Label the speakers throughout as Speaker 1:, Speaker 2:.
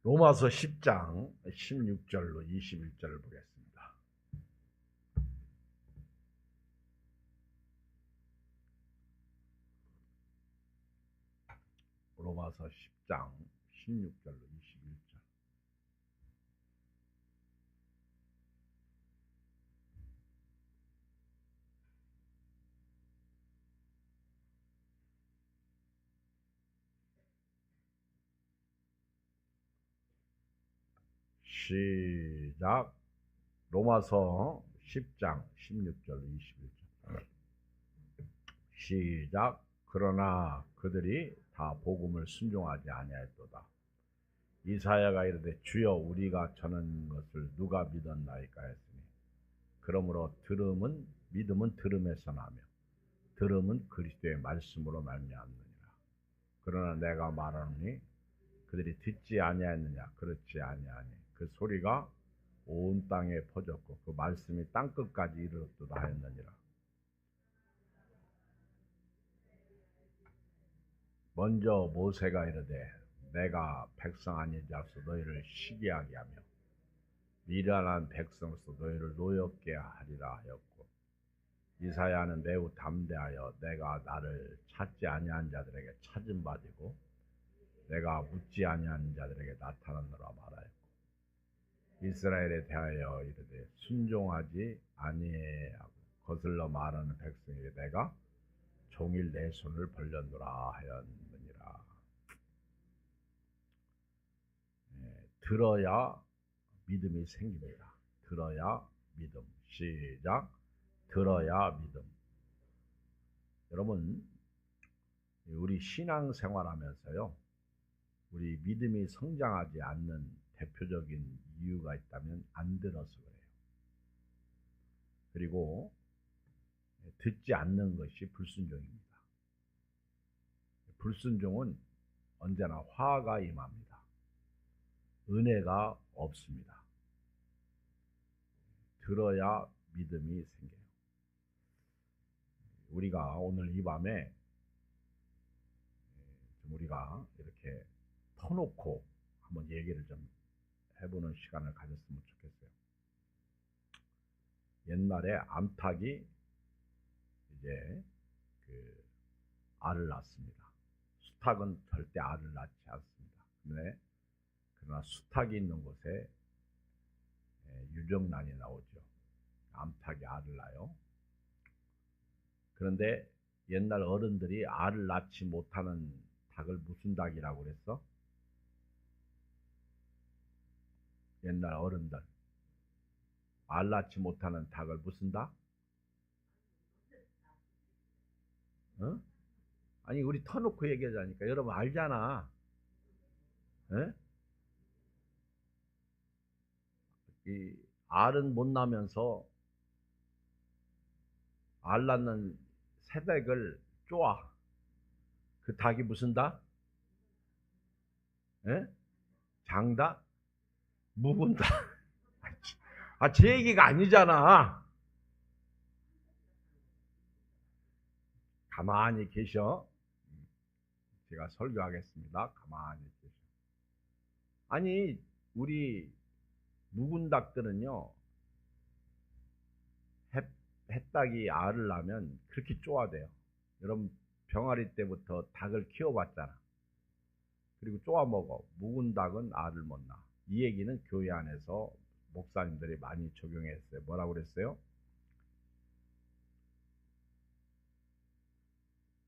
Speaker 1: 로마서 10장 16절로 21절을 보겠습니다. 로마서 10장 16절로 21절. 시작. 로마서 10장 16절로 21절. 시작. 그러나 그들이 다 복음을 순종하지 아니하였도다. 이사야가 이르되 주여 우리가 전한 것을 누가 믿었나이까 했으니 그러므로 믿음은 들음에서 나며 들음은 그리스도의 말씀으로 말미암느니라. 그러나 내가 말하노니 그들이 듣지 아니하였느냐. 그렇지 아니하니 그 소리가 온 땅에 퍼졌고 그 말씀이 땅끝까지 이르렀도다 하였느니라. 먼저 모세가 이르되 내가 백성 아닌 자로서 너희를 시기하게 하며 미련한 백성으로서 너희를 노엽게 하리라 하였고, 이사야는 매우 담대하여 내가 나를 찾지 아니한 자들에게 찾은 바 되고 내가 묻지 아니한 자들에게 나타났노라 말하였고, 이스라엘에 대하여 이르되 순종하지 아니하고 거슬러 말하는 백성에게 내가 종일 내 손을 벌렸노라 하였느니라. 들어야 믿음이 생깁니다. 들어야 믿음. 시작. 들어야 믿음. 여러분, 우리 신앙생활하면서요, 우리 믿음이 성장하지 않는 대표적인 이유가 있다면 안 들어서 그래요. 그리고 듣지 않는 것이 불순종입니다. 불순종은 언제나 화가 임합니다. 은혜가 없습니다. 들어야 믿음이 생겨요. 우리가 오늘 이 밤에 우리가 이렇게 터놓고 한번 얘기를 좀 해보는 시간을 가졌으면 좋겠어요. 옛날에 암탉이 이제 알을 낳습니다. 수탉은 절대 알을 낳지 않습니다. 그러나 수탉이 있는 곳에 유정란이 나오죠. 암탉이 알을 낳아요. 그런데 옛날 어른들이 알을 낳지 못하는 닭을 무슨 닭이라고 그랬어? 옛날 어른들 알 낳지 못하는 닭을 무슨 닭? 어? 아니 우리 터놓고 얘기하자니까 여러분 알잖아. 에? 이 알은 못 나면서 알 낳는 새댁을 쪼아. 그 닭이 무슨 닭? 에? 장닭? 묵은 닭? 제 얘기가 아니잖아. 가만히 계셔. 제가 설교하겠습니다. 가만히 계셔. 아니 우리 묵은 닭들은요, 햇닭이 알을 낳으면 그렇게 쪼아대요. 여러분 병아리 때부터 닭을 키워봤잖아. 그리고 쪼아 먹어. 묵은 닭은 알을 못 낳아. 이 얘기는 교회 안에서 목사님들이 많이 적용했어요. 뭐라고 그랬어요?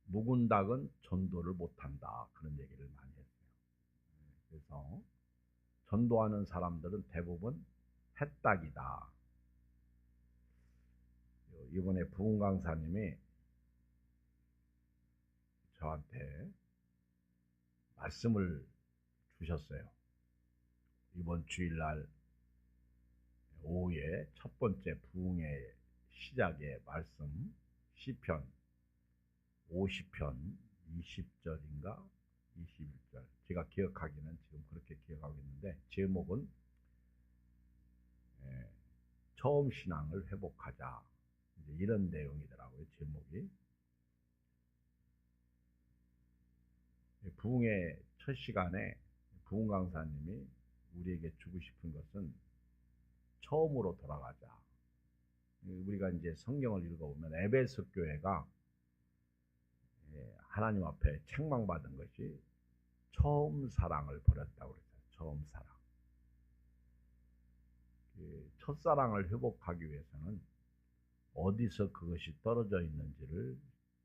Speaker 1: 묵은 닭은 전도를 못한다. 그런 얘기를 많이 했어요. 그래서 전도하는 사람들은 대부분 햇닭이다. 이번에 부흥 강사님이 저한테 말씀을 주셨어요. 이번 주일날 오후에 첫 번째 부흥의 시작의 말씀 시편 50편 20절인가 21절, 제가 기억하기는 지금 그렇게 기억하고 있는데 제목은 처음 신앙을 회복하자, 이제 이런 내용이더라고요. 제목이. 부흥의 첫 시간에 부흥 강사님이 우리에게 주고 싶은 것은 처음으로 돌아가자. 우리가 이제 성경을 읽어보면 에베소 교회가 하나님 앞에 책망받은 것이 처음 사랑을 버렸다고 그랬어요. 처음 사랑. 첫사랑을 회복하기 위해서는 어디서 그것이 떨어져 있는지를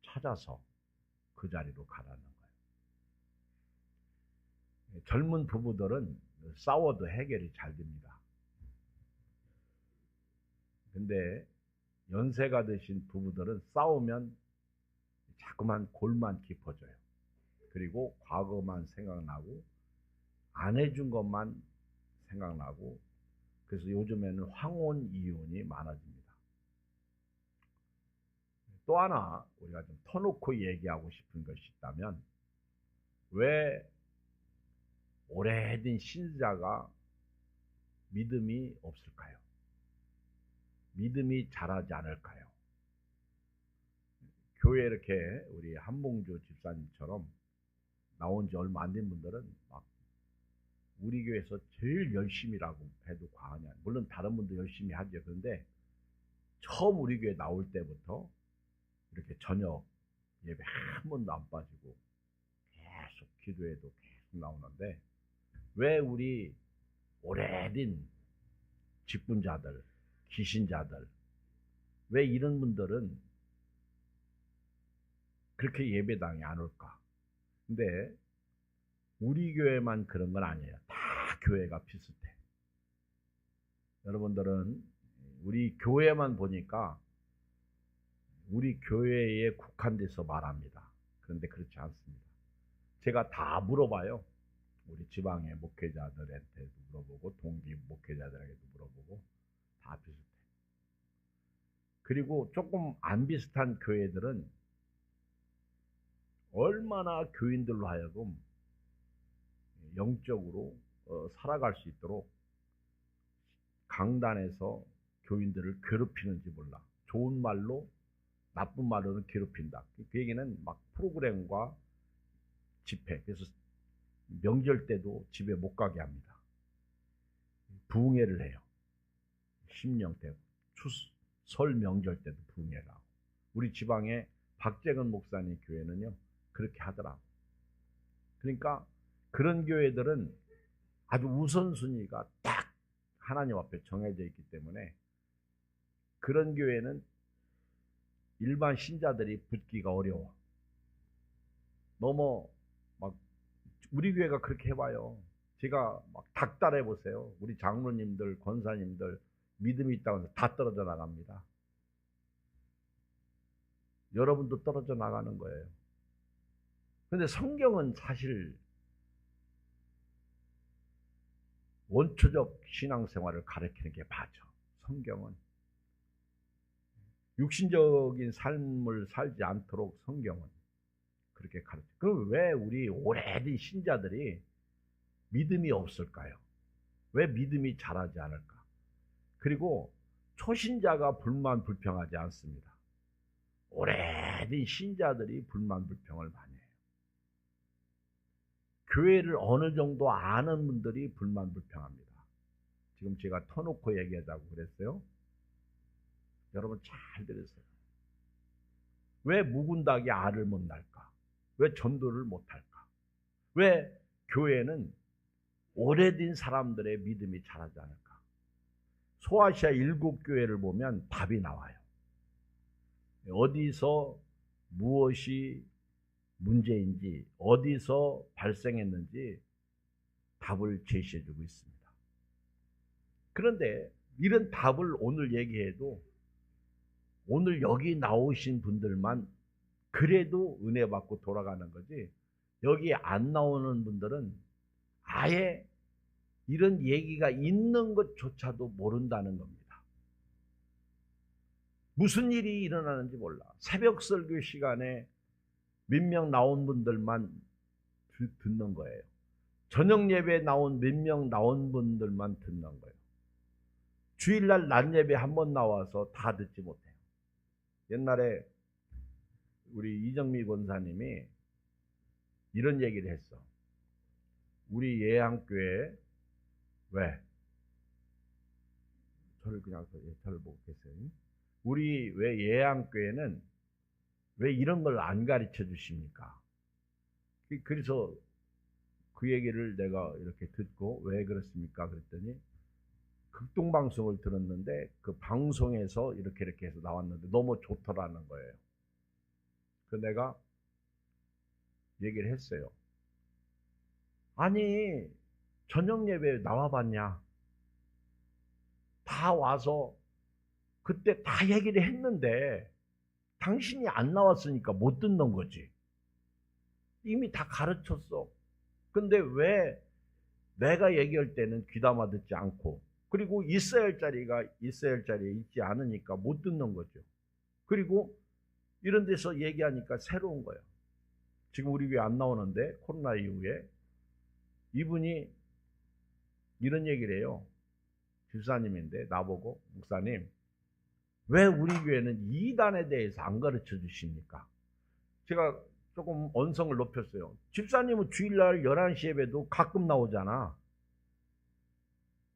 Speaker 1: 찾아서 그 자리로 가라는 거예요. 젊은 부부들은 싸워도 해결이 잘 됩니다. 근데 연세가 드신 부부들은 싸우면 자꾸만 골만 깊어져요. 그리고 과거만 생각나고 안 해준 것만 생각나고, 그래서 요즘에는 황혼 이혼이 많아집니다. 또 하나 우리가 좀 터놓고 얘기하고 싶은 것이 있다면, 왜 오래된 신자가 믿음이 없을까요? 믿음이 자라지 않을까요? 교회 이렇게 우리 한봉주 집사님처럼 나온 지 얼마 안 된 분들은 막 우리 교회에서 제일 열심히라고 해도 과언이 아니에요. 물론 다른 분도 열심히 하죠. 그런데 처음 우리 교회 나올 때부터 이렇게 저녁 예배 한 번도 안 빠지고 계속 기도해도 계속 나오는데, 왜 우리 오래된 직분자들, 기신자들, 왜 이런 분들은 그렇게 예배당에 안 올까? 근데 우리 교회만 그런 건 아니에요. 다 교회가 비슷해. 여러분들은 우리 교회만 보니까 우리 교회에 국한돼서 말합니다. 그런데 그렇지 않습니다. 제가 다 물어봐요. 우리 지방의 목회자들한테도 물어보고 동기 목회자들에게도 물어보고 다 비슷해. 그리고 조금 안 비슷한 교회들은 얼마나 교인들로 하여금 영적으로 살아갈 수 있도록 강단에서 교인들을 괴롭히는지 몰라. 좋은 말로, 나쁜 말로는 괴롭힌다. 그 얘기는 막 프로그램과 집회, 그래서 명절 때도 집에 못 가게 합니다. 부흥회를 해요. 심령 때, 설 명절 때도 부흥회를 하고. 우리 지방에 박재근 목사님 교회는요 그렇게 하더라고. 그러니까 그런 교회들은 아주 우선순위가 딱 하나님 앞에 정해져 있기 때문에 그런 교회는 일반 신자들이 붙기가 어려워. 너무 막 우리 교회가 그렇게 해봐요. 제가 막 닥달해 보세요. 우리 장로님들, 권사님들 믿음이 있다고 해서 다 떨어져 나갑니다. 여러분도 떨어져 나가는 거예요. 그런데 성경은 사실 원초적 신앙생활을 가르치는 게 맞아. 성경은 육신적인 삶을 살지 않도록 성경은 그렇게 가르쳐. 그럼 왜 우리 오래된 신자들이 믿음이 없을까요? 왜 믿음이 자라지 않을까? 그리고 초신자가 불만 불평하지 않습니다. 오래된 신자들이 불만 불평을 많이 해요. 교회를 어느 정도 아는 분들이 불만 불평합니다. 지금 제가 터놓고 얘기하자고 그랬어요. 여러분 잘 들으세요. 왜 묵은 닭이 알을 못 낳을까? 왜 전도를 못 할까? 왜 교회는 오래된 사람들의 믿음이 자라지 않을까? 소아시아 7교회를 보면 답이 나와요. 어디서 무엇이 문제인지, 어디서 발생했는지 답을 제시해주고 있습니다. 그런데 이런 답을 오늘 얘기해도 오늘 여기 나오신 분들만 그래도 은혜 받고 돌아가는 거지, 여기 안 나오는 분들은 아예 이런 얘기가 있는 것조차도 모른다는 겁니다. 무슨 일이 일어나는지 몰라. 새벽 설교 시간에 몇 명 나온 분들만 듣는 거예요. 저녁 예배에 나온 몇 명 나온 분들만 듣는 거예요. 주일날 낮 예배 한 번 나와서 다 듣지 못해요. 옛날에 우리 이정미 권사님이 이런 얘기를 했어. 우리 예양교회 왜? 저를 그냥 저를 보고 계세요. 우리 왜 예양교회는 왜 이런 걸 안 가르쳐 주십니까? 그래서 그 얘기를 내가 이렇게 듣고 왜 그렇습니까? 그랬더니 극동방송을 들었는데 그 방송에서 이렇게 해서 나왔는데 너무 좋더라는 거예요. 그 내가 얘기를 했어요. 아니 저녁 예배에 나와봤냐? 다 와서 그때 다 얘기를 했는데 당신이 안 나왔으니까 못 듣는 거지. 이미 다 가르쳤어. 근데 왜 내가 얘기할 때는 귀담아 듣지 않고 그리고 있어야 할 자리에 있지 않으니까 못 듣는 거죠. 그리고 이런 데서 얘기하니까 새로운 거예요. 지금 우리 교회 안 나오는데 코로나 이후에 이분이 이런 얘기를 해요. 집사님인데 나보고 목사님 왜 우리 교회는 이단에 대해서 안 가르쳐 주십니까? 제가 조금 언성을 높였어요. 집사님은 주일날 11시 예배도 가끔 나오잖아.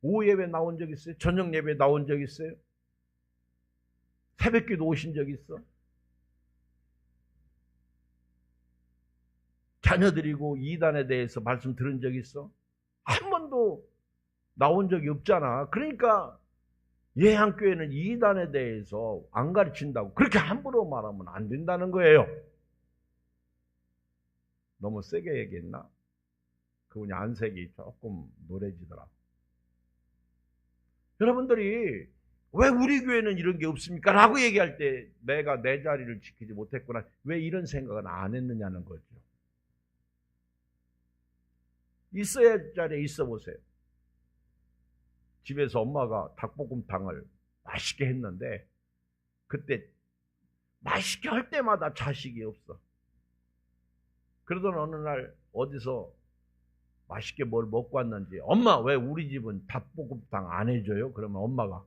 Speaker 1: 오후 예배 나온 적 있어요? 저녁 예배 나온 적 있어요? 새벽기도 오신 적 있어? 자녀들이고 이단에 대해서 말씀 들은 적 있어? 한 번도 나온 적이 없잖아. 그러니까 예양교회는 이단에 대해서 안 가르친다고 그렇게 함부로 말하면 안 된다는 거예요. 너무 세게 얘기했나? 그분이 안색이 조금 노래지더라. 여러분들이 왜 우리 교회는 이런 게 없습니까? 라고 얘기할 때 내가 내 자리를 지키지 못했구나. 왜 이런 생각은 안 했느냐는 거죠. 있어야 할 자리에 있어 보세요. 집에서 엄마가 닭볶음탕을 맛있게 했는데 그때 맛있게 할 때마다 자식이 없어. 그러던 어느 날 어디서 맛있게 뭘 먹고 왔는지 엄마 왜 우리 집은 닭볶음탕 안 해줘요? 그러면 엄마가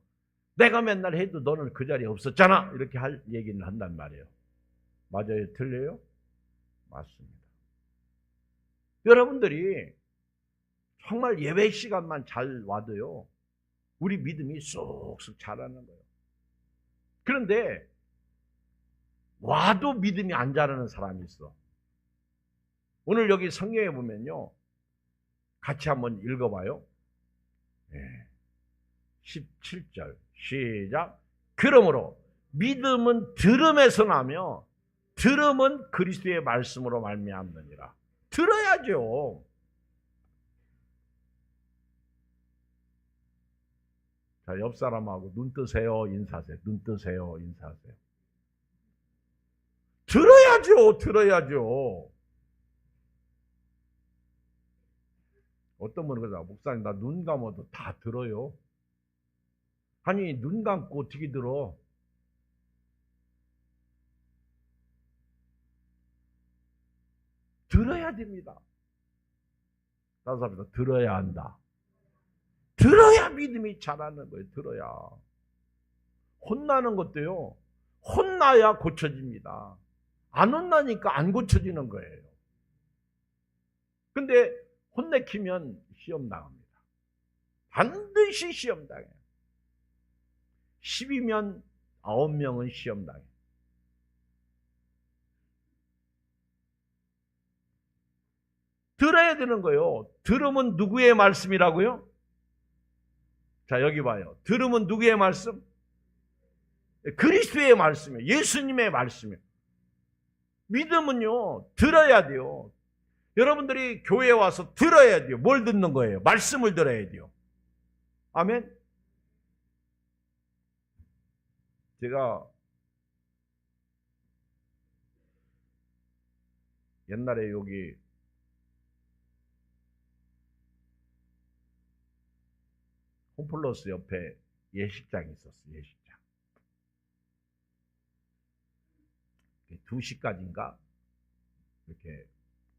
Speaker 1: 내가 맨날 해도 너는 그 자리에 없었잖아. 이렇게 할 얘기를 한단 말이에요. 맞아요? 틀려요? 맞습니다. 여러분들이 정말 예배 시간만 잘 와도요. 우리 믿음이 쏙쏙 자라는 거예요. 그런데 와도 믿음이 안 자라는 사람이 있어. 오늘 여기 성경에 보면요. 같이 한번 읽어봐요. 17절 시작. 그러므로 믿음은 들음에서 나며 들음은 그리스도의 말씀으로 말미암느니라. 들어야죠. 자, 옆 사람하고 눈 뜨세요, 인사하세요. 눈 뜨세요, 인사하세요. 들어야죠, 들어야죠. 어떤 분은 그러죠. 목사님, 나 눈 감아도 다 들어요. 아니, 눈 감고 어떻게 들어? 들어야 됩니다. 다른 사람도 들어야 한다. 들어야 믿음이 자라는 거예요. 들어야. 혼나는 것도요. 혼나야 고쳐집니다. 안 혼나니까 안 고쳐지는 거예요. 근데 혼내키면 시험 당합니다. 반드시 시험 당해요. 10이면 9명은 시험 당해요. 들어야 되는 거예요. 들으면 누구의 말씀이라고요? 자, 여기 봐요. 들으면 누구의 말씀? 그리스도의 말씀이에요. 예수님의 말씀이에요. 믿음은요, 들어야 돼요. 여러분들이 교회에 와서 들어야 돼요. 뭘 듣는 거예요? 말씀을 들어야 돼요. 아멘? 제가 옛날에 여기 홈플러스 옆에 예식장이 있었어요. 예식장. 2시까지인가 이렇게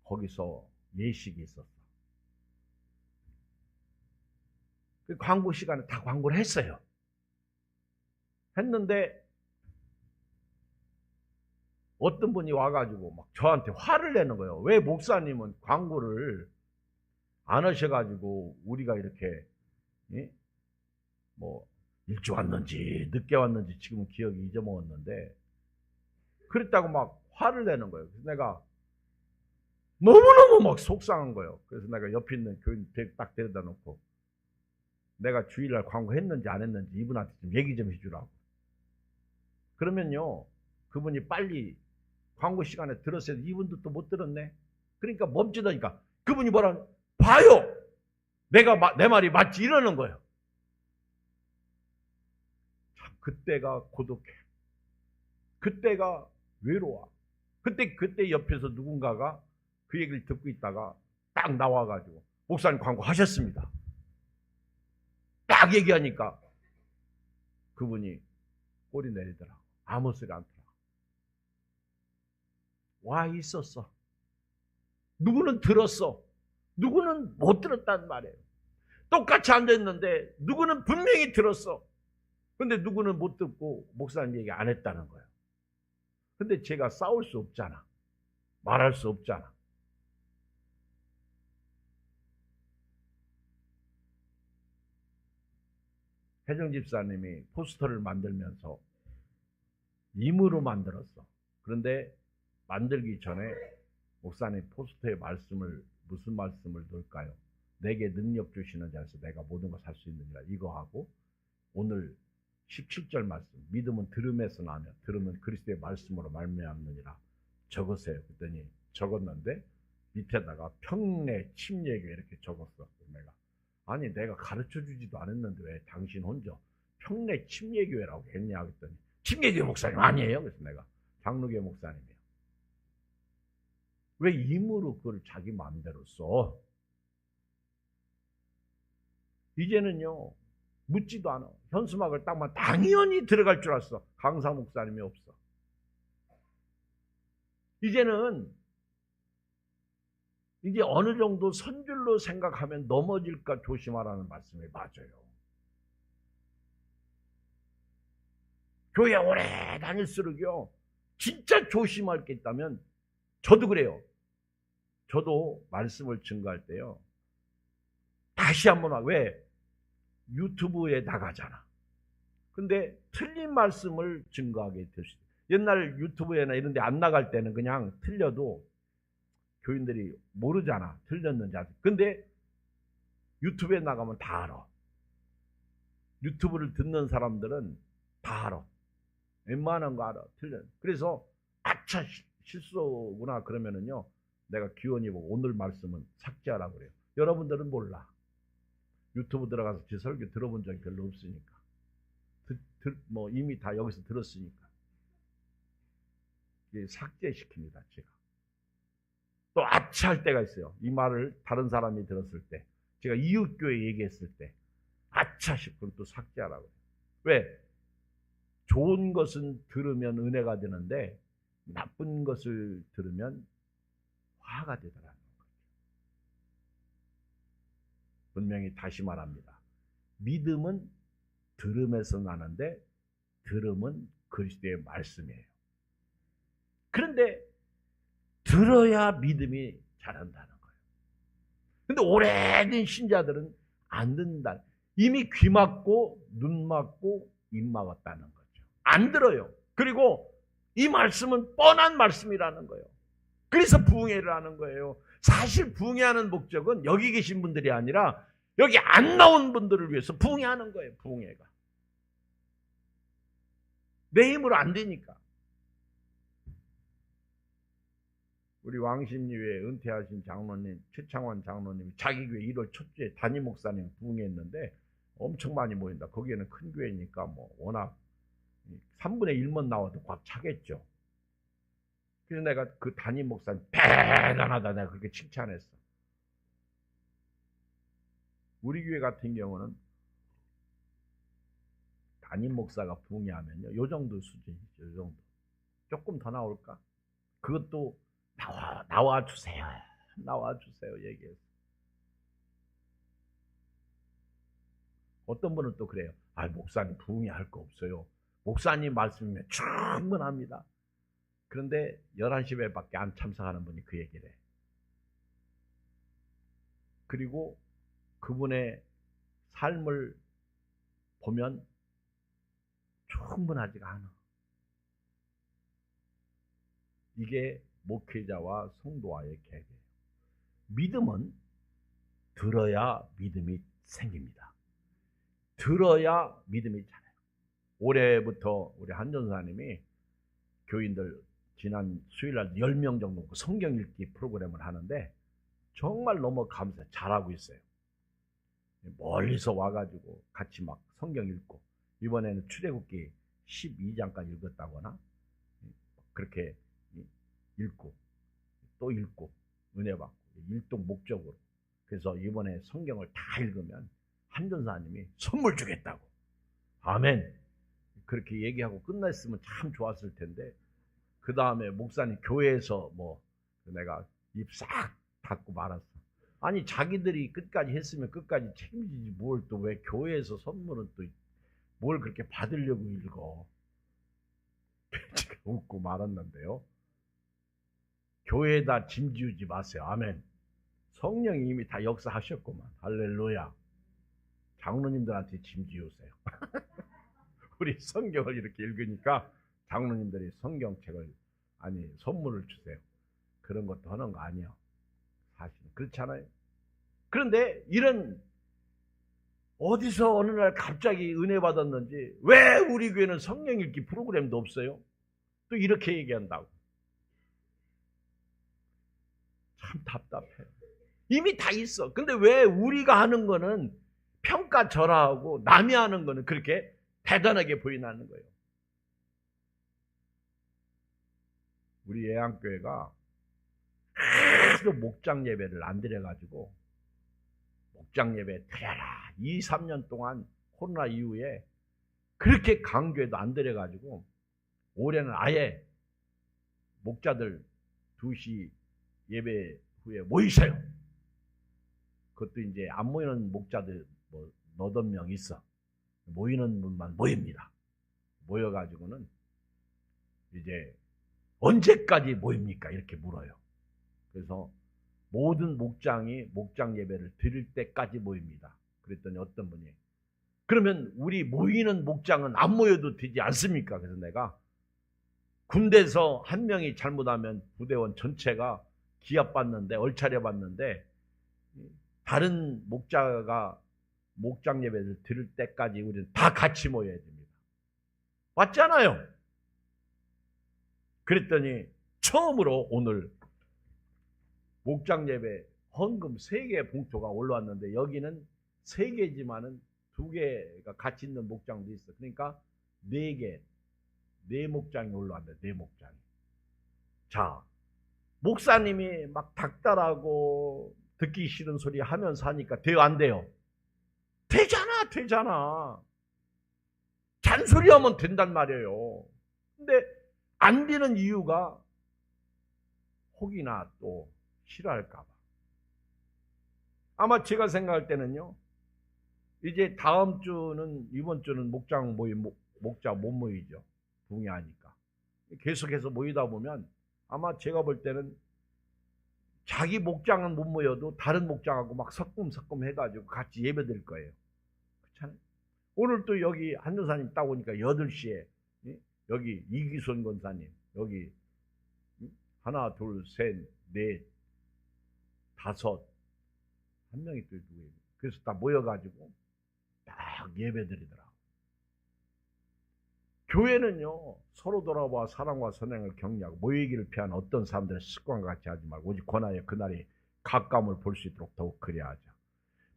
Speaker 1: 거기서 예식이 있었어. 그 광고 시간에 다 광고를 했어요. 했는데 어떤 분이 와가지고 막 저한테 화를 내는 거예요. 왜 목사님은 광고를 안 하셔가지고 우리가 이렇게 예? 뭐 일찍 왔는지 늦게 왔는지 지금은 기억이 잊어먹었는데 그랬다고 막 화를 내는 거예요. 그래서 내가 너무너무 막 속상한 거예요. 그래서 내가 옆에 있는 교인 딱 데려다 놓고 내가 주일날 광고했는지 안 했는지 이분한테 좀 얘기 좀 해주라고. 그러면요 그분이 빨리 광고 시간에 들었어요. 이분도 또 못 들었네. 그러니까 멈추다니까 그분이 뭐라 봐요. 내 말이 맞지 이러는 거예요. 참, 그때가 고독해. 그때가 외로워. 그때 옆에서 누군가가 그 얘기를 듣고 있다가 딱 나와가지고 목사님 광고 하셨습니다. 딱 얘기하니까 그분이 꼬리 내리더라고. 아무 소리 안 들어. 와 있었어. 누구는 들었어. 누구는 못 들었단 말이에요. 똑같이 앉아있는데 누구는 분명히 들었어. 근데 누구는 못 듣고 목사님 얘기 안 했다는 거예요. 근데 제가 싸울 수 없잖아. 말할 수 없잖아. 혜정 집사님이 포스터를 만들면서 임으로 만들었어. 그런데 만들기 전에 목사님 포스터에 무슨 말씀을 넣을까요? 내게 능력 주시는 자에서 내가 모든 걸 살 수 있느니라 이거 하고 오늘 17절 말씀 믿음은 들음에서 나며 들음은 그리스도의 말씀으로 말미암느니라 적으세요. 그랬더니 적었는데 밑에다가 평내 침례교회 이렇게 적었어. 내가 가르쳐 주지도 않았는데 왜 당신 혼자 평내 침례교회라고 했냐 그랬더니 침례교회 목사님 아니에요. 그래서 내가 장로교회 목사님이에요. 왜 임으로 그걸 자기 마음대로 써? 이제는요 묻지도 않아. 현수막을 딱만 당연히 들어갈 줄 알았어. 강사 목사님이 없어. 이제는 이게 어느 정도 선줄로 생각하면 넘어질까 조심하라는 말씀이 맞아요. 교회 오래 다닐수록요 진짜 조심할 게 있다면 저도 그래요. 저도 말씀을 증거할 때요 다시 한번 왜 유튜브에 나가잖아. 근데 틀린 말씀을 증거하게 될 수 있어요. 옛날 유튜브에나 이런 데 안 나갈 때는 그냥 틀려도 교인들이 모르잖아. 틀렸는지. 근데 유튜브에 나가면 다 알아. 유튜브를 듣는 사람들은 다 알아. 웬만한 거 알아. 틀려. 그래서 아차 실수구나 그러면은요. 내가 기원이 보고 오늘 말씀은 삭제하라고 그래요. 여러분들은 몰라. 유튜브 들어가서 제 설교 들어본 적이 별로 없으니까. 뭐 이미 다 여기서 들었으니까. 삭제시킵니다. 제가. 또 아차할 때가 있어요. 이 말을 다른 사람이 들었을 때. 제가 이웃교회 얘기했을 때. 아차 싶으면 또 삭제하라고 해요. 왜? 좋은 것은 들으면 은혜가 되는데 나쁜 것을 들으면 화가 되더라는 거죠. 분명히 다시 말합니다. 믿음은 들음에서 나는데 들음은 그리스도의 말씀이에요. 그런데 들어야 믿음이 자란다는 거예요. 근데 오래된 신자들은 안 듣는다. 이미 귀 막고 눈 막고 입 막았다는 거죠. 안 들어요. 그리고 이 말씀은 뻔한 말씀이라는 거예요. 그래서 부흥회를 하는 거예요. 사실 부흥회하는 목적은 여기 계신 분들이 아니라 여기 안 나온 분들을 위해서 부흥회하는 거예요. 부흥회가. 내 힘으로 안 되니까. 우리 왕십리회 은퇴하신 장로님 최창원 장로님이 자기 교회 1월 첫 주에 담임 목사님 부흥회했는데 엄청 많이 모인다. 거기에는 큰 교회니까 뭐 워낙 3분의 1만 나와도 꽉 차겠죠. 그래서 내가 그 담임 목사님 대단하다 내가 그렇게 칭찬했어. 우리 교회 같은 경우는 담임 목사가 부흥회하면요 요 정도 수준이죠. 요 정도. 조금 더 나올까? 그것도 나와주세요. 나와주세요. 얘기해서. 어떤 분은 또 그래요. 목사님 부흥회 할 거 없어요. 목사님 말씀이면 충분합니다. 그런데 11시 배밖에 안 참석하는 분이 그 얘기를 해. 그리고 그분의 삶을 보면 충분하지가 않아. 이게 목회자와 성도와의 계획이에요. 믿음은 들어야 믿음이 생깁니다. 들어야 믿음이 자라요. 올해부터 우리 한전사님이 교인들 지난 수요일날 10명 정도 성경 읽기 프로그램을 하는데 정말 너무 감사해요. 잘하고 있어요. 멀리서 와가지고 같이 막 성경 읽고, 이번에는 출애굽기 12장까지 읽었다거나 그렇게 읽고 또 읽고 은혜 받고 일동 목적으로. 그래서 이번에 성경을 다 읽으면 한전사님이 선물 주겠다고. 아멘. 그렇게 얘기하고 끝났으면 참 좋았을 텐데, 그 다음에 목사님 교회에서 뭐 내가 입 싹 닫고 말았어. 아니 자기들이 끝까지 했으면 끝까지 책임지지 뭘 또 왜 교회에서 선물은 또 뭘 그렇게 받으려고 읽어. 제가 웃고 말았는데요. 교회에다 짐 지우지 마세요. 아멘. 성령이 이미 다 역사하셨구만. 할렐루야. 장로님들한테 짐 지우세요. 우리 성경을 이렇게 읽으니까 장로님들이 성경책을, 아니 선물을 주세요. 그런 것도 하는 거 아니에요. 사실은 그렇잖아요. 그런데 이런, 어디서 어느 날 갑자기 은혜 받았는지 왜 우리 교회는 성경 읽기 프로그램도 없어요? 또 이렇게 얘기한다고. 참 답답해. 이미 다 있어. 근데 왜 우리가 하는 거는 평가절하하고 남이 하는 거는 그렇게 대단하게 보이나는 거예요. 우리 예양교회가 하도 목장 예배를 안 드려가지고, 목장 예배 드려라. 2, 3년 동안 코로나 이후에 그렇게 강교회도 안 드려가지고 올해는 아예 목자들 2시 예배 후에 모이셔요. 그것도 이제 안 모이는 목자들 뭐 너댓 명 있어. 모이는 분만 모입니다. 모여가지고는 이제 언제까지 모입니까? 이렇게 물어요. 그래서 모든 목장이 목장 예배를 드릴 때까지 모입니다. 그랬더니 어떤 분이, 그러면 우리 모이는 목장은 안 모여도 되지 않습니까? 그래서 내가, 군대에서 한 명이 잘못하면 부대원 전체가 기합받는데, 얼차려 받는데, 다른 목자가 목장 예배를 드릴 때까지 우리는 다 같이 모여야 됩니다. 맞잖아요. 그랬더니 처음으로 오늘 목장 예배 헌금 3개 봉투가 올라왔는데, 여기는 3개지만은 2개가 같이 있는 목장도 있어. 그러니까 4개, 4목장이 올라왔는데, 4목장이. 자, 목사님이 막 닥달하고 듣기 싫은 소리 하면서 하니까 돼요, 안 돼요? 되잖아. 잔소리하면 된단 말이에요. 근데 안 되는 이유가 혹이나 또 싫어할까 봐. 아마 제가 생각할 때는요, 이제 다음 주는, 이번 주는 목장 모임, 목자 못 모이죠. 붕괴하니까. 계속해서 모이다 보면 아마 제가 볼 때는 자기 목장은 못 모여도 다른 목장하고 막 섞음 해가지고 같이 예배 드릴 거예요. 그렇잖아요. 오늘 또 여기 한전사님 딱 오니까 8시에 여기 이기손 권사님, 여기 하나, 둘, 셋, 넷, 5, 한 명이 또 누구예요? 그래서 다 모여가지고 딱 예배 드리더라고. 교회는요, 서로 돌아봐 사랑과 선행을 격려하고 모이기를 피한 어떤 사람들의 습관과 같이 하지 말고 오직 권하여 그날이 가까움을 볼 수 있도록 더욱 그래야 하자.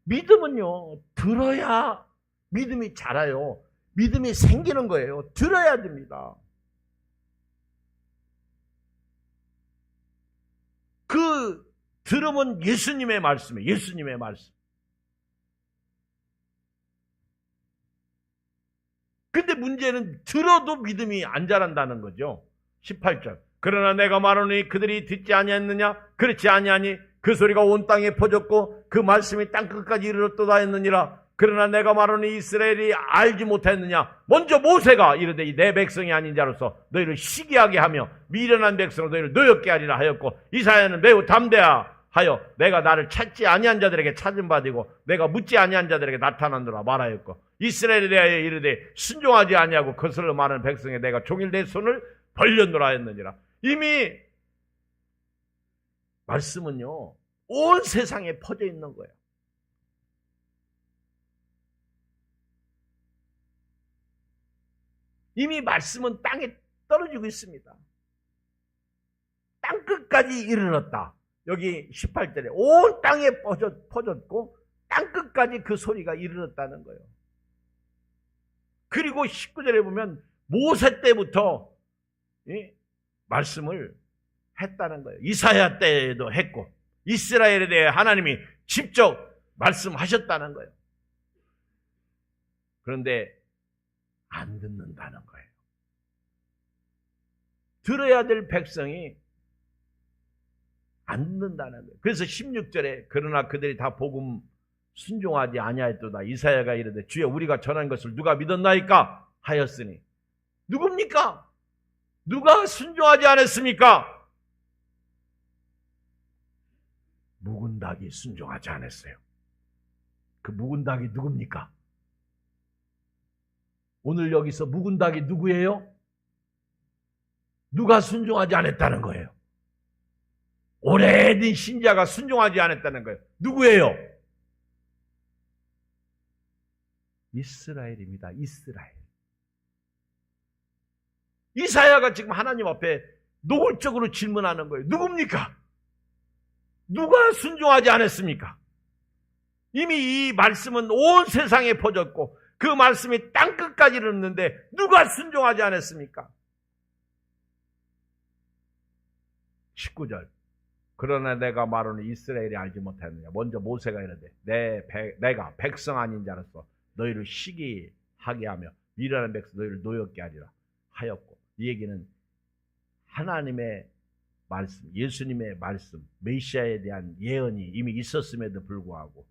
Speaker 1: 믿음은요, 들어야 믿음이 자라요. 믿음이 생기는 거예요. 들어야 됩니다. 그 들으면 예수님의 말씀이에요. 예수님의 말씀. 근데 문제는 들어도 믿음이 안 자란다는 거죠. 18절. 그러나 내가 말하노니 그들이 듣지 아니했느냐? 그렇지 아니하니 그 소리가 온 땅에 퍼졌고 그 말씀이 땅끝까지 이르렀도다 했느니라. 그러나 내가 말하노니 이스라엘이 알지 못했느냐? 먼저 모세가 이르되 내 백성이 아닌 자로서 너희를 시기하게 하며 미련한 백성으로 너희를 노엽게 하리라 하였고, 이사야는 매우 담대하 하여 내가 나를 찾지 아니한 자들에게 찾음 받이고 내가 묻지 아니한 자들에게 나타나노라 말하였고 이스라엘에 대하여 이르되 순종하지 아니하고 거슬러 많은 백성에 내가 종일 내 손을 벌렸노라 하였느니라. 이미 말씀은요 온 세상에 퍼져 있는 거예요. 이미 말씀은 땅에 떨어지고 있습니다. 땅끝까지 이르렀다. 여기 18절에 온 땅에 퍼졌고 땅끝까지 그 소리가 이르렀다는 거예요. 그리고 19절에 보면 모세 때부터 말씀을 했다는 거예요. 이사야 때에도 했고 이스라엘에 대해 하나님이 직접 말씀하셨다는 거예요. 그런데 안 듣는다는 거예요. 들어야 될 백성이 안 듣는다는 거예요. 그래서 16절에 그러나 그들이 다 복음 순종하지 아니하였도다. 이사야가 이르되 주여 우리가 전한 것을 누가 믿었나이까 하였으니 누굽니까? 누가 순종하지 않았습니까? 묵은 닭이 순종하지 않았어요. 그 묵은 닭이 누굽니까? 오늘 여기서 묵은 닭이 누구예요? 누가 순종하지 않았다는 거예요. 오래된 신자가 순종하지 않았다는 거예요. 누구예요? 이스라엘입니다. 이스라엘. 이사야가 지금 하나님 앞에 노골적으로 질문하는 거예요. 누굽니까? 누가 순종하지 않았습니까? 이미 이 말씀은 온 세상에 퍼졌고 그 말씀이 땅끝까지 이르렀는데 누가 순종하지 않았습니까? 19절 그러나 내가 말하는 이스라엘이 알지 못하느냐. 먼저 모세가 이르되 내가 백성 아닌 자로서 너희를 시기하게 하며 미련한 백성 너희를 노엽게 하리라 하였고 이 얘기는 하나님의 말씀, 예수님의 말씀, 메시아에 대한 예언이 이미 있었음에도 불구하고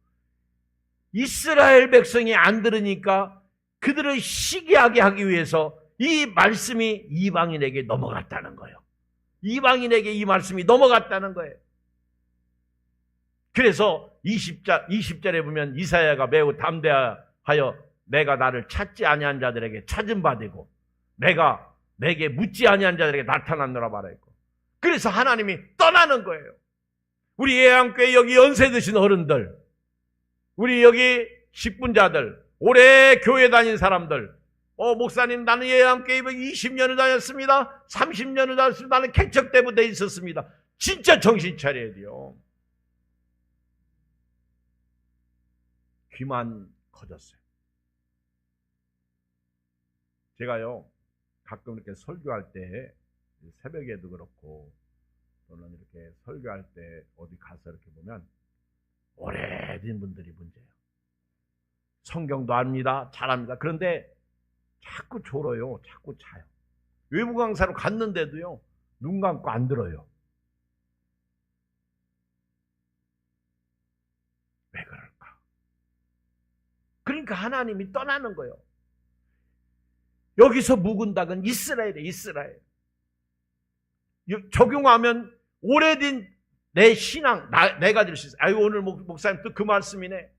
Speaker 1: 이스라엘 백성이 안 들으니까 그들을 시기하게 하기 위해서 이 말씀이 이방인에게 넘어갔다는 거예요. 이방인에게 이 말씀이 넘어갔다는 거예요. 그래서 20절에 보면 이사야가 매우 담대하여 내가 나를 찾지 아니한 자들에게 찾음 받이고 내가 내게 묻지 아니한 자들에게 나타났노라 말했고 그래서 하나님이 떠나는 거예요. 우리 예양교회 여기 연세 드신 어른들, 우리 여기 식분자들, 오래 교회 다닌 사람들, 목사님 나는 예양교회 20년을 다녔습니다. 30년을 다녔습니다. 나는 개척 때부터 있었습니다. 진짜 정신 차려야 돼요. 귀만 커졌어요. 제가요 가끔 이렇게 설교할 때 새벽에도 그렇고 또는 이렇게 설교할 때 어디 가서 이렇게 보면 오래된 분들이 문제예요. 성경도 압니다. 잘합니다. 그런데 자꾸 졸아요. 자꾸 자요. 외부 강사로 갔는데도요. 눈 감고 안 들어요. 왜 그럴까? 그러니까 하나님이 떠나는 거예요. 여기서 묵은 닭은 이스라엘이에요. 이스라엘. 적용하면 오래된 내 신앙, 내가 될 수 있어요. 아유 오늘 목사님 또 그 말씀이네.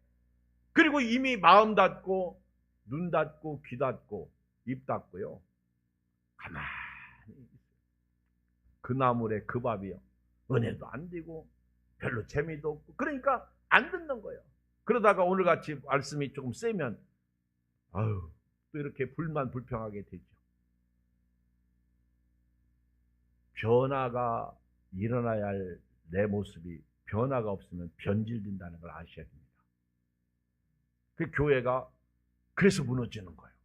Speaker 1: 그리고 이미 마음 닫고 눈 닫고 귀 닫고 입 닫고요. 가만히 그 나물에 그 밥이요. 은혜도 안 되고 별로 재미도 없고 그러니까 안 듣는 거예요. 그러다가 오늘같이 말씀이 조금 세면 아유 또 이렇게 불만불평하게 되죠. 변화가 일어나야 할 내 모습이 변화가 없으면 변질된다는 걸 아셔야 됩니다. 그 교회가 그래서 무너지는 거예요.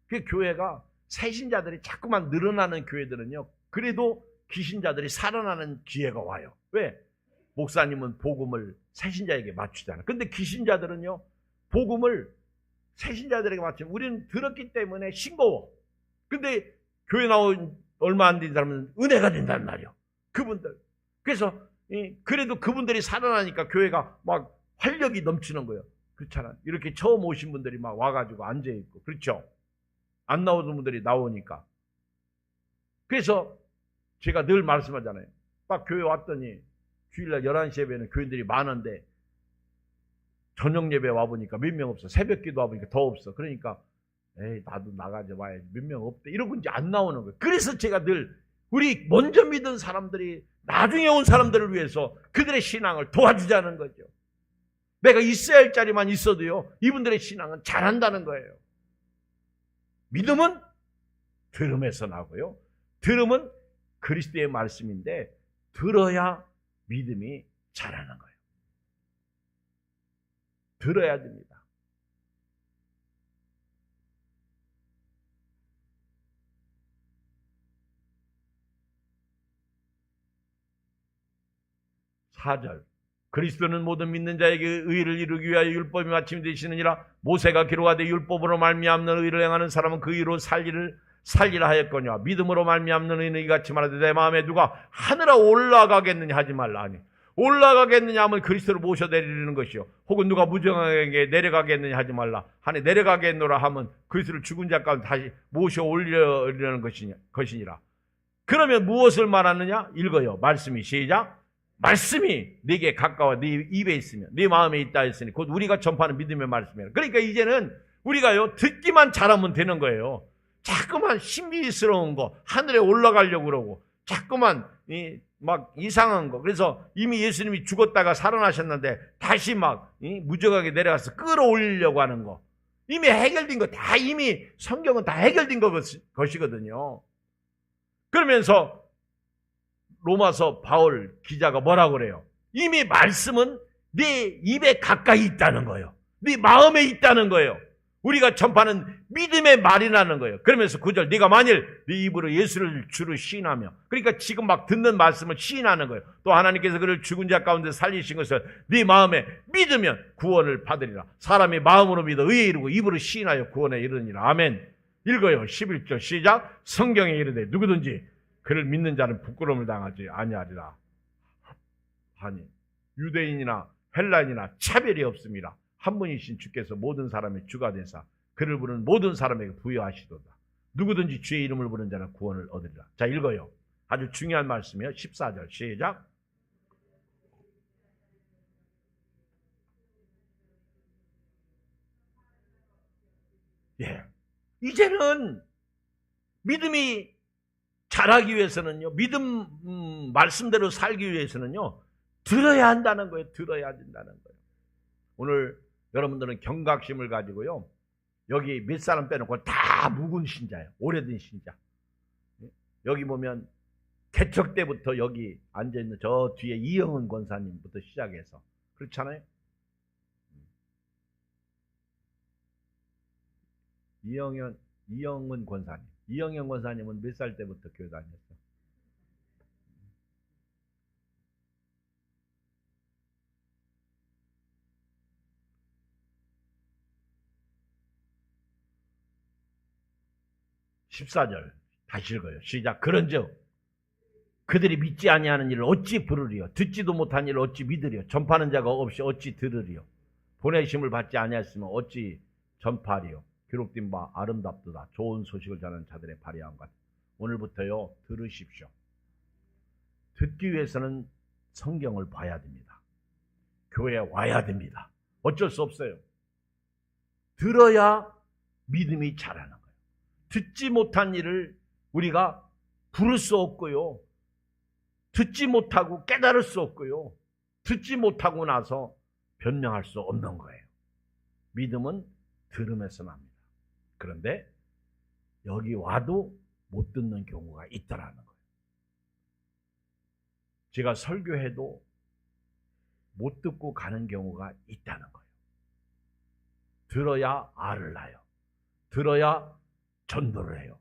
Speaker 1: 그 교회가 새신자들이 자꾸만 늘어나는 교회들은요. 그래도 귀신자들이 살아나는 기회가 와요. 왜? 목사님은 복음을 새신자에게 맞추잖아요. 근데 귀신자들은요. 복음을 새신자들에게 맞추면 우리는 들었기 때문에 싱거워. 근데 교회 나온 얼마 안 된 사람은 은혜가 된단 말이에요. 그분들. 그래서 그래도 그분들이 살아나니까 교회가 막 활력이 넘치는 거예요. 그렇잖아요. 이렇게 처음 오신 분들이 막 와가지고 앉아있고 그렇죠. 안 나오는 분들이 나오니까. 그래서 제가 늘 말씀하잖아요. 막 교회 왔더니 주일날 11시 예배는 교인들이 많은데 저녁 예배 와보니까 몇 명 없어. 새벽 기도 와보니까 더 없어. 그러니까 에이 나도 나가자 봐야지. 몇 명 없대. 이러고 이제 안 나오는 거예요. 그래서 제가 늘 우리 먼저 믿은 사람들이 나중에 온 사람들을 위해서 그들의 신앙을 도와주자는 거죠. 내가 있어야 할 자리만 있어도요, 이분들의 신앙은 잘한다는 거예요. 믿음은 들음에서 나고요. 들음은 그리스도의 말씀인데 들어야 믿음이 자라는 거예요. 들어야 됩니다. (4절) 그리스도는 모든 믿는 자에게 의를 이루기 위하여 율법이 마침이 되시느니라. 모세가 기록하되 율법으로 말미암는 의를 행하는 사람은 그 의로 살리라 하였거니와 믿음으로 말미암는 의는 이같이 말하되 내 마음에 누가 하늘에 올라가겠느냐 하지 말라 하니. 올라가겠느냐 하면 그리스도를 모셔내리는 것이요, 혹은 누가 무정하게 내려가겠느냐 하지 말라 하니 내려가겠노라 하면 그리스도를 죽은 자 가운데 다시 모셔 올리려는 것이니라. 그러면 무엇을 말하느냐? 읽어요. 말씀이 시작. 말씀이 네게 가까워 네 입에 있으면 네 마음에 있다 했으니 곧 우리가 전파하는 믿음의 말씀이라. 그러니까 이제는 우리가요 듣기만 잘하면 되는 거예요. 자꾸만 신비스러운 거 하늘에 올라가려고 그러고 자꾸만 막 이상한 거. 그래서 이미 예수님이 죽었다가 살아나셨는데 다시 막 무정하게 내려가서 끌어올리려고 하는 거. 이미 해결된 거 다 이미 성경은 다 해결된 것이거든요. 그러면서 로마서 바울 기자가 뭐라고 그래요? 이미 말씀은 네 입에 가까이 있다는 거예요. 네 마음에 있다는 거예요. 우리가 전파하는 믿음의 말이라는 거예요. 그러면서 9절 네가 만일 네 입으로 예수를 주로 시인하며, 그러니까 지금 막 듣는 말씀을 시인하는 거예요. 또 하나님께서 그를 죽은 자 가운데 살리신 것을 네 마음에 믿으면 구원을 받으리라. 사람이 마음으로 믿어 의에 이르고 입으로 시인하여 구원에 이르니라. 아멘. 읽어요. 11절 시작. 성경에 이르되 누구든지 그를 믿는 자는 부끄러움을 당하지 아니하리라 하니 유대인이나 헬라인이나 차별이 없습니다. 한 분이신 주께서 모든 사람의 주가 되사 그를 부르는 모든 사람에게 부여하시도다. 누구든지 주의 이름을 부르는 자는 구원을 얻으리라. 자, 읽어요. 아주 중요한 말씀이에요. 14절 시작. 예. 이제는 믿음이 자라기 위해서는요, 믿음 말씀대로 살기 위해서는요, 들어야 한다는 거예요. 들어야 된다는 거예요. 오늘 여러분들은 경각심을 가지고요, 여기 몇 사람 빼놓고 다 묵은 신자예요. 오래된 신자. 여기 보면 개척 때부터 여기 앉아있는 저 뒤에 이영은 권사님부터 시작해서 그렇잖아요. 이영은 권사님. 이영현 권사님은 몇 살 때부터 교회 다녔어? (14절) 다시 읽어요. 시작. 그런즉 그들이 믿지 아니하는 일을 어찌 부르리요? 듣지도 못한 일을 어찌 믿으리요? 전파하는 자가 없이 어찌 들으리요? 보내심을 받지 아니하였으면 어찌 전파하리요? 기록된 바 아름답도다. 좋은 소식을 전하는 자들의 발휘한 것. 오늘부터요 들으십시오. 듣기 위해서는 성경을 봐야 됩니다. 교회에 와야 됩니다. 어쩔 수 없어요. 들어야 믿음이 자라는 거예요. 듣지 못한 일을 우리가 부를 수 없고요. 듣지 못하고 깨달을 수 없고요. 듣지 못하고 나서 변명할 수 없는 거예요. 믿음은 들음에서 납니다. 그런데 여기 와도 못 듣는 경우가 있다라는 거예요. 제가 설교해도 못 듣고 가는 경우가 있다는 거예요. 들어야 알을 낳아요. 들어야 전도를 해요.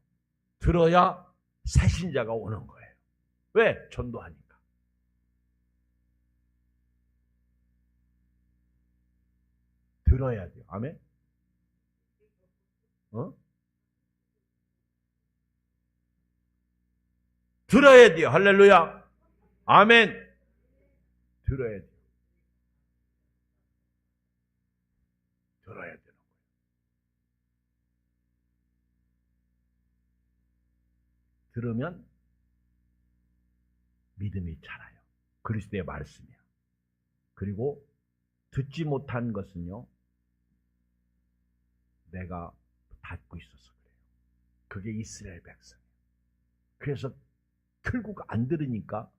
Speaker 1: 들어야 새신자가 오는 거예요. 왜? 전도하니까. 들어야 돼요. 아멘? 들어야 돼요. 할렐루야. 아멘. 들어야 돼요. 들어야 되는 거예요. 들으면 믿음이 자라요. 그리스도의 말씀이야. 그리고 듣지 못한 것은요, 내가 닫고 있어서 그래요. 그게 이스라엘 백성이에요. 그래서 결국 안 들으니까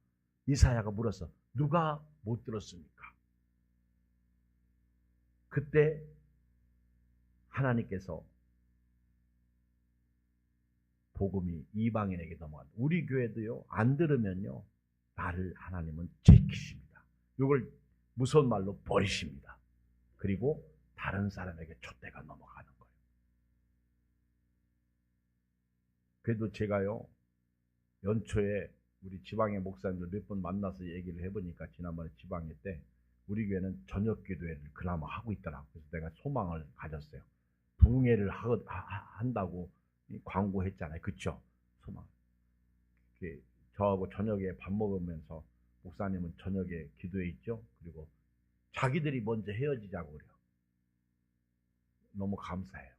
Speaker 1: 이사야가 물었어. 누가 못 들었습니까? 그때 하나님께서 복음이 이방인에게 넘어간다. 우리 교회도요, 안 들으면요, 나를 하나님은 지키십니다. 이걸 무서운 말로 버리십니다. 그리고 다른 사람에게 촛대가 넘어가는 거예요. 그래도 제가요, 연초에 우리 지방의 목사님들 몇 번 만나서 얘기를 해보니까 지난번에 지방회 때 우리 교회는 저녁 기도회를 그나마 하고 있더라고요. 그래서 내가 소망을 가졌어요. 부흥회를 한다고 광고했잖아요. 그쵸? 소망. 저하고 저녁에 밥 먹으면서 목사님은 저녁에 기도회 있죠? 그리고 자기들이 먼저 헤어지자고 그래요. 너무 감사해요.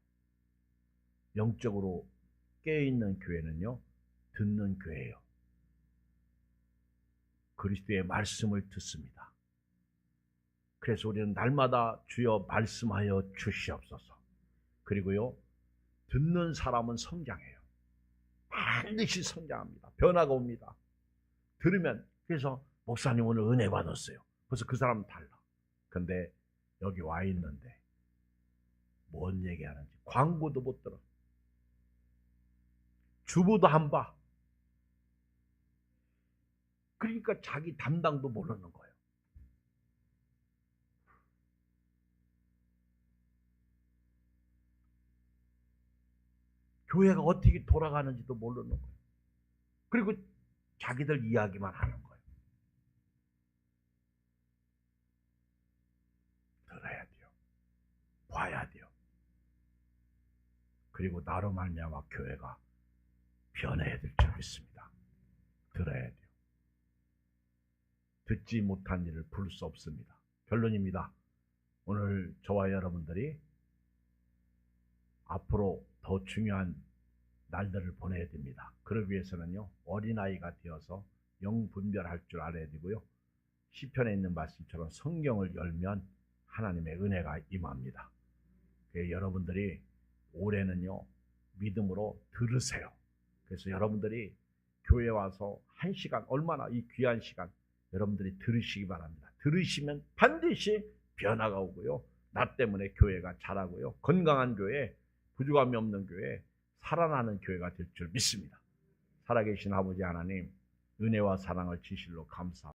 Speaker 1: 영적으로 깨어있는 교회는요, 듣는 교회예요. 그리스도의 말씀을 듣습니다. 그래서 우리는 날마다 주여 말씀하여 주시옵소서. 그리고요, 듣는 사람은 성장해요. 반드시 성장합니다. 변화가 옵니다. 들으면, 그래서 목사님 오늘 은혜 받았어요. 그래서 그 사람은 달라. 근데 여기 와 있는데 뭔 얘기하는지 광고도 못 들어. 주보도 안 봐. 그러니까 자기 담당도 모르는 거예요. 교회가 어떻게 돌아가는지도 모르는 거예요. 그리고 자기들 이야기만 하는 거예요. 들어야 돼요. 봐야 돼요. 그리고 나로 말미암아 교회가 변해야 될 줄 믿습니다. 들어야 돼요. 듣지 못한 일을 부를 수 없습니다. 결론입니다. 오늘 저와 여러분들이 앞으로 더 중요한 날들을 보내야 됩니다. 그러기 위해서는요, 어린아이가 되어서 영분별할 줄 알아야 되고요. 시편에 있는 말씀처럼 성경을 열면 하나님의 은혜가 임합니다. 여러분들이 올해는요, 믿음으로 들으세요. 그래서 여러분들이 교회 와서 1시간, 얼마나 이 귀한 시간 여러분들이 들으시기 바랍니다. 들으시면 반드시 변화가 오고요. 나 때문에 교회가 자라고요. 건강한 교회, 부족함이 없는 교회, 살아나는 교회가 될 줄 믿습니다. 살아계신 아버지 하나님, 은혜와 사랑을 진실로 감사합니다.